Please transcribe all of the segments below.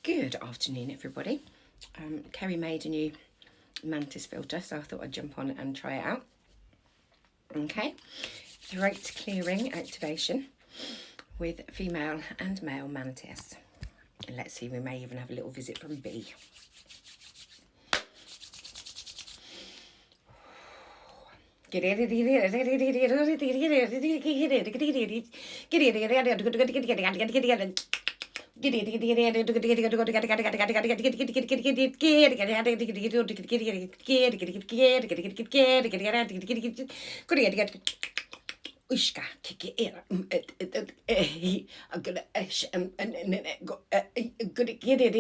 Good afternoon, everybody. Kerry made a new Mantis filter, so I thought I'd jump on and try it out. Okay, throat clearing activation with female and male Mantis. And let's see, we may even have a little visit from B. Ushka, kiki era, I'm gonna go good get it,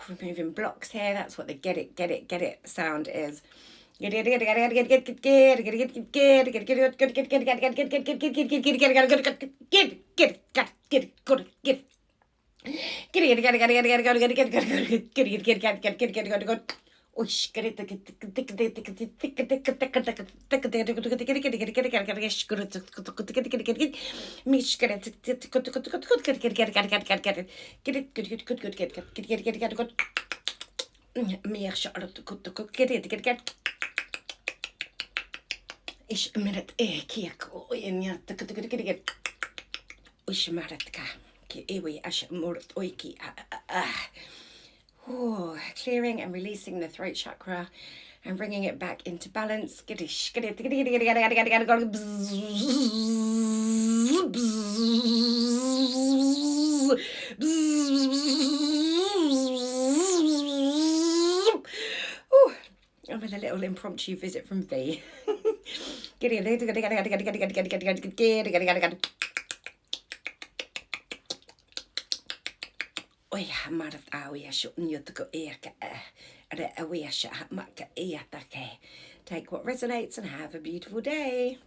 Removing blocks here. That's what the get it sound is. إيش مرت إيه كيكو إني إيش مرت كي إيوي أش مرت أويكي clearing and releasing the throat chakra and bringing it back into balance. I'm with a little impromptu visit from V. Take what resonates and have a beautiful day.